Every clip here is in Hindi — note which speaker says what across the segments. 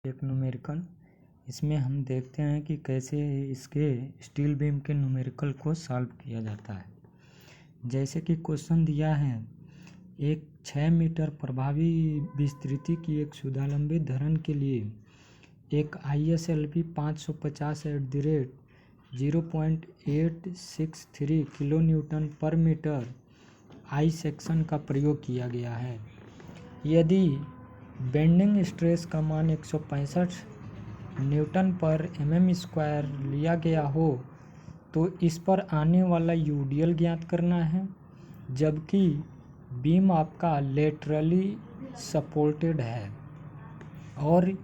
Speaker 1: एक न्यूमेरिकल। इसमें हम देखते हैं कि कैसे इसके स्टील बीम के न्यूमेरिकल को सॉल्व किया जाता है। जैसे कि क्वेश्चन दिया है, एक 6 मीटर प्रभावी विस्तृति की एक सुधालंबी धरण के लिए एक ISLB 550/0.863 किलो न्यूटन पर मीटर आई सेक्शन का प्रयोग किया गया है। यदि बेंडिंग स्ट्रेस का मान 165 न्यूटन पर mm² लिया गया हो तो इस पर आने वाला यूडीएल ज्ञात करना है, जबकि बीम आपका लेटरली सपोर्टेड है और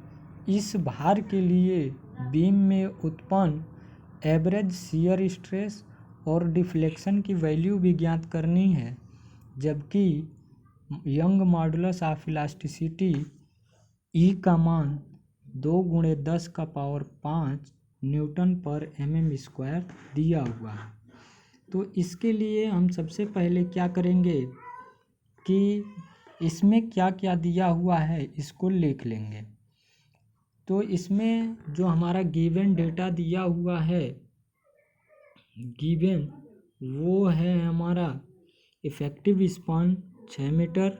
Speaker 1: इस भार के लिए बीम में उत्पन्न एवरेज शियर स्ट्रेस और डिफ्लेक्शन की वैल्यू भी ज्ञात करनी है, जबकि यंग मॉडुलस ऑफ इलास्टिसिटी ई का मान 2×10⁵ न्यूटन पर mm² दिया हुआ है। तो इसके लिए हम सबसे पहले क्या करेंगे कि इसमें क्या क्या दिया हुआ है इसको लिख लेंगे। तो इसमें जो हमारा गिवन डेटा दिया हुआ है, गिवन वो है हमारा effective span 6 metre,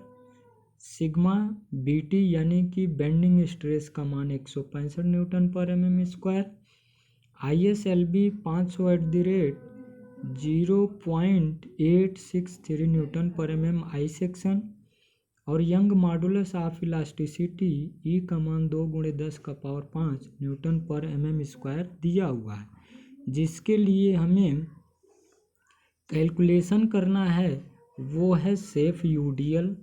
Speaker 1: sigma BT यानी कि बेंडिंग स्ट्रेस का मान 165 न्यूटन पर mm², ISLB 500/0.863 न्यूटन पर mm आई सेक्शन और यंग मॉडुलस ऑफ इलास्टिसिटी ई का मान 2×10⁵ न्यूटन पर mm² दिया हुआ है, जिसके लिए हमें कैलकुलेशन करना है वो है safe UDL,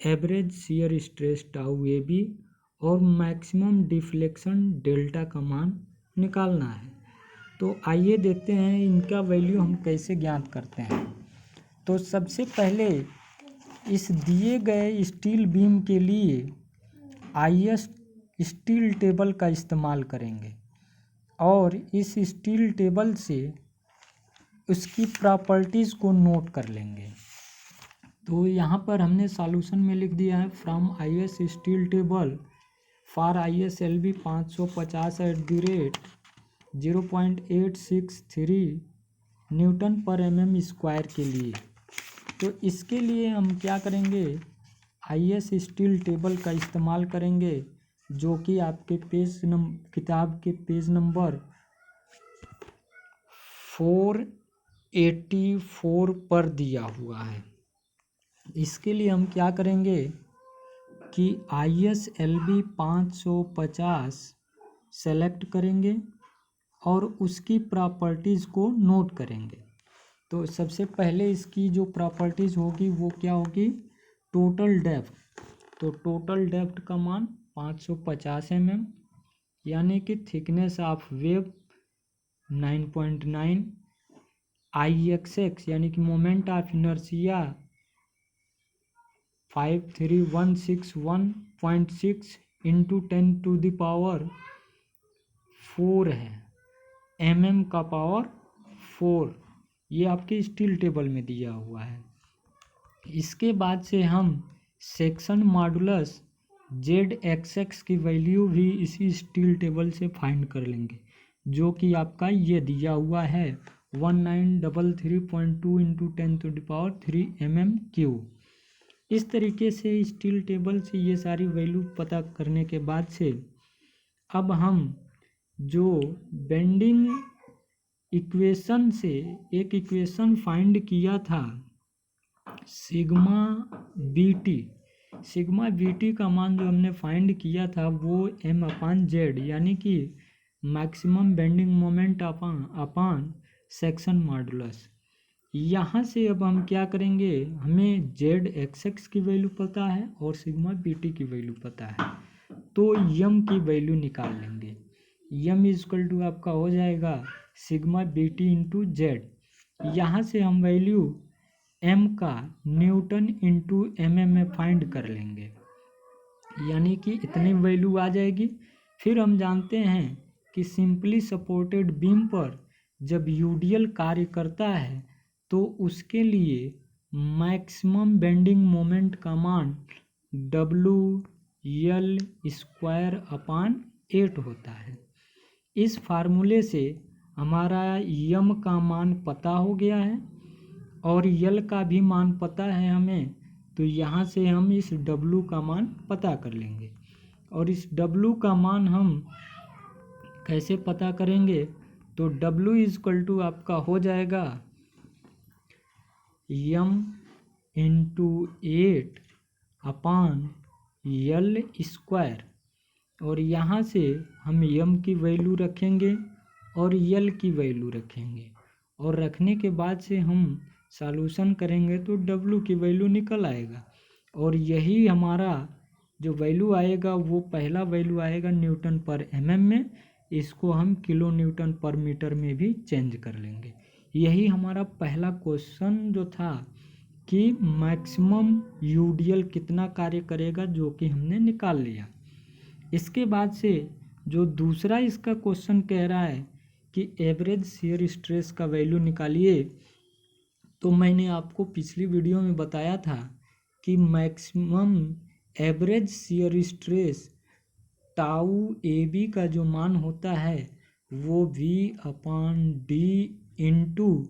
Speaker 1: average shear stress τAB और मैक्सिमम डिफ्लेक्शन डेल्टा का मान निकालना है। तो आइए देखते हैं इनका वैल्यू हम कैसे ज्ञात करते हैं। तो सबसे पहले इस दिए गए स्टील बीम के लिए IS स्टील टेबल का इस्तेमाल करेंगे और इस स्टील टेबल से उसकी प्रॉपर्टीज़ को नोट कर लेंगे। तो यहाँ पर हमने सॉल्यूशन में लिख दिया है from IS steel table for ISLB 550/0.863 Newton पर mm² के लिए। तो इसके लिए हम क्या करेंगे, IS स्टील टेबल का इस्तेमाल करेंगे, जो कि आपके किताब के पेज नंबर 484 पर दिया हुआ है। इसके लिए हम क्या करेंगे कि ISLB 550 सेलेक्ट करेंगे और उसकी प्रॉपर्टीज़ को नोट करेंगे। तो सबसे पहले इसकी जो प्रॉपर्टीज़ होगी वो क्या होगी, टोटल डेप्थ। तो टोटल डेप्थ का मान 550 mm यानी कि थिकनेस ऑफ वेब 9.9, IXX यानी कि मोमेंट ऑफ इनर्शिया 53161.6 × 10⁴ है, mm का पावर 4। ये आपके स्टील टेबल में दिया हुआ है। इसके बाद से हम सेक्शन मॉडुलस ZXX की वैल्यू भी इसी स्टील टेबल से फाइंड कर लेंगे, जो कि आपका ये दिया हुआ है 1933.2 × 10⁵ mm³। इस तरीके से स्टील टेबल से ये सारी वैल्यू पता करने के बाद से अब हम जो बेंडिंग इक्वेशन से एक इक्वेशन फाइंड किया था सिग्मा BT का मान जो हमने फाइंड किया था वो m/z यानी कि मैक्सिमम बेंडिंग मोमेंट अपान सेक्शन मॉडुलस। यहाँ से अब हम क्या करेंगे, हमें ZXX की वैल्यू पता है और सिग्मा BT की वैल्यू पता है, तो यम की वैल्यू निकाल लेंगे। यम इक्वल आपका हो जाएगा सिग्मा BT × Z। यहाँ से हम वैल्यू m का न्यूटन × mm में फाइंड कर लेंगे, यानी कि इतनी वैल्यू आ जाएगी। फिर हम जानते हैं कि सिंपली सपोर्टेड बीम पर जब यूडीएल कार्य करता है तो उसके लिए मैक्सिमम बेंडिंग मोमेंट का मान W यल स्क्वायर अपान 8 होता है। इस फार्मूले से हमारा यम का मान पता हो गया है और यल का भी मान पता है हमें, तो यहाँ से हम इस डब्लू का मान पता कर लेंगे। और इस डब्लू का मान हम कैसे पता करेंगे, तो डब्लू इजक्वल टू आपका हो जाएगा यम इंटू 8 अपान यल स्क्वायर। और यहाँ से हम यम की वैल्यू रखेंगे और यल की वैल्यू रखेंगे, और रखने के बाद से हम सॉल्यूशन करेंगे तो डब्लू की वैल्यू निकल आएगा। और यही हमारा जो वैल्यू आएगा वो पहला वैल्यू आएगा न्यूटन पर एमएम में, इसको हम किलो न्यूटन पर मीटर में भी चेंज कर लेंगे। यही हमारा पहला क्वेश्चन जो था कि मैक्सिमम यूडीएल कितना कार्य करेगा, जो कि हमने निकाल लिया। इसके बाद से जो दूसरा इसका क्वेश्चन कह रहा है कि एवरेज शियर स्ट्रेस का वैल्यू निकालिए, तो मैंने आपको पिछली वीडियो में बताया था कि maximum average shear stress tau A B का जो मान होता है वो V upon D into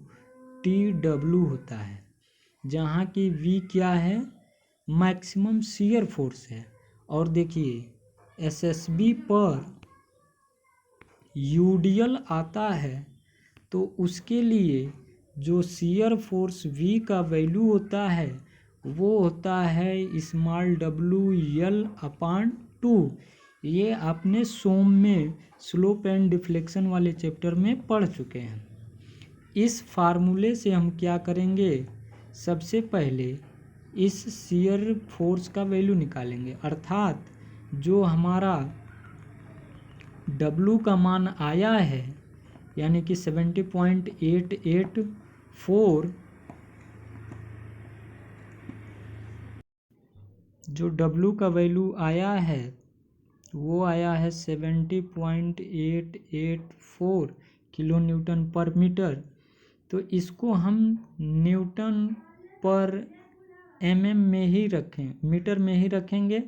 Speaker 1: T W होता है, जहाँ की V क्या है, मैक्सिमम शियर फोर्स है। और देखिए एसएसबी पर यूडीएल आता है तो उसके लिए जो शियर फोर्स V का वैल्यू होता है वो होता है स्मॉल डब्लू यल अपान 2। ये आपने सोम में स्लोप एंड डिफ्लेक्शन वाले चैप्टर में पढ़ चुके हैं। इस फार्मूले से हम क्या करेंगे, सबसे पहले इस शियर फोर्स का वैल्यू निकालेंगे, अर्थात जो हमारा W का मान आया है यानी कि 70.884, जो W का वैल्यू आया है वो आया है 70.884 किलो न्यूटन पर मीटर। तो इसको हम न्यूटन पर एमएम में ही रखें, मीटर में ही रखेंगे,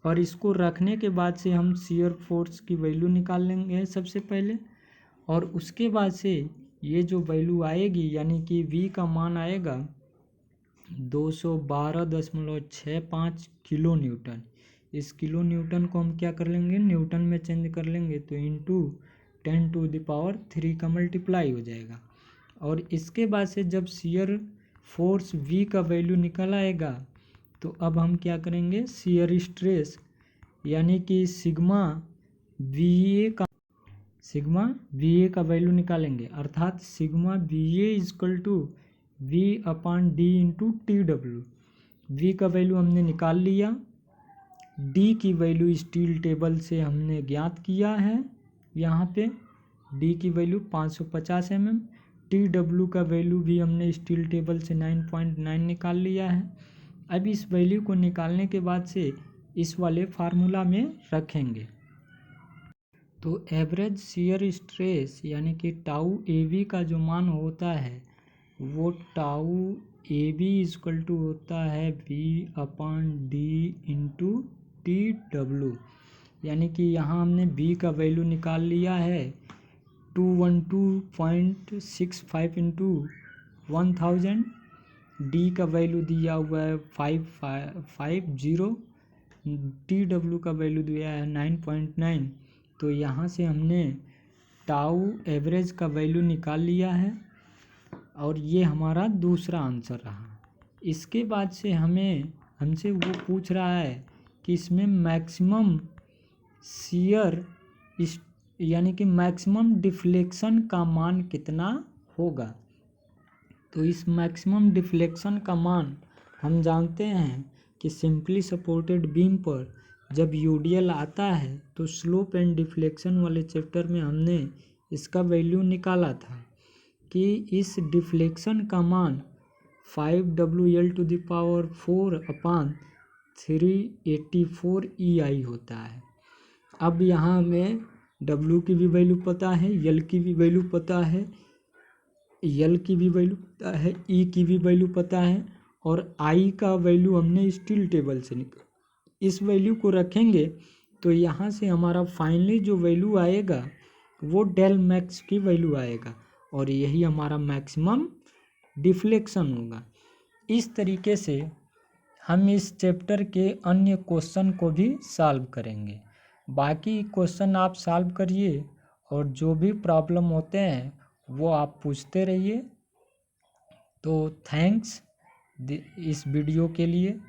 Speaker 1: और इसको रखने के बाद से हम शियर फोर्स की वैल्यू निकाल लेंगे सबसे पहले। और उसके बाद से ये जो वैल्यू आएगी यानी कि V का मान आएगा 212.65 किलो न्यूटन। इस किलो न्यूटन को हम क्या कर लेंगे, न्यूटन में चेंज कर लेंगे, तो इंटू 10⁻³ का मल्टीप्लाई हो जाएगा। और इसके बाद से जब शियर फोर्स V का वैल्यू निकल आएगा तो अब हम क्या करेंगे, शियर स्ट्रेस यानी कि सिग्मा VA का वैल्यू निकालेंगे, अर्थात sigma VA equal to V upon D into T W. V का वैल्यू हमने निकाल लिया, D की वैल्यू स्टील टेबल से हमने ज्ञात किया है, यहाँ पे D की वैल्यू 550 mm, TW का वैल्यू भी हमने स्टील टेबल से 9.9 निकाल लिया है। अब इस वैल्यू को निकालने के बाद से इस वाले फार्मूला में रखेंगे, तो एवरेज शियर स्ट्रेस यानी कि टाउ ए बी का जो मान होता है वो tau A B equal to होता है V upon D into T W. यानी कि यहाँ हमने B का वैल्यू निकाल लिया है 212.65 इंटू 1000, D का वैल्यू दिया हुआ है 550, TW का वैल्यू दिया है 9.9। तो यहाँ से हमने टाउ एवरेज का वैल्यू निकाल लिया है और ये हमारा दूसरा आंसर रहा। इसके बाद से हमसे वो पूछ रहा है कि इसमें मैक्सिमम शियर यानी कि मैक्सिमम डिफ्लेक्शन का मान कितना होगा। तो इस मैक्सिमम डिफ्लेक्शन का मान हम जानते हैं कि सिंपली सपोर्टेड बीम पर जब यूडीएल आता है तो स्लोप एंड डिफ्लेक्शन वाले चैप्टर में हमने इसका वैल्यू निकाला था कि इस डिफ्लेक्शन का मान 5WL⁴ अपान 384 EI होता है। अब यहाँ हमें W की भी वैल्यू पता है, L की भी वैल्यू पता है, L की भी वैल्यू पता है, E की भी वैल्यू पता है, और I का वैल्यू हमने स्टील टेबल से इस वैल्यू को रखेंगे तो यहाँ से हमारा फाइनली जो वैल्यू आएगा वो डेल मैक्स की वैल्यू आएगा और यही हमारा मैक्सिमम डिफ्लेक्शन होगा। इस तरीके से हम इस चैप्टर के अन्य क्वेश्चन को भी सॉल्व करेंगे। बाकी क्वेश्चन आप सॉल्व करिए और जो भी प्रॉब्लम होते हैं वो आप पूछते रहिए। तो थैंक्स इस वीडियो के लिए।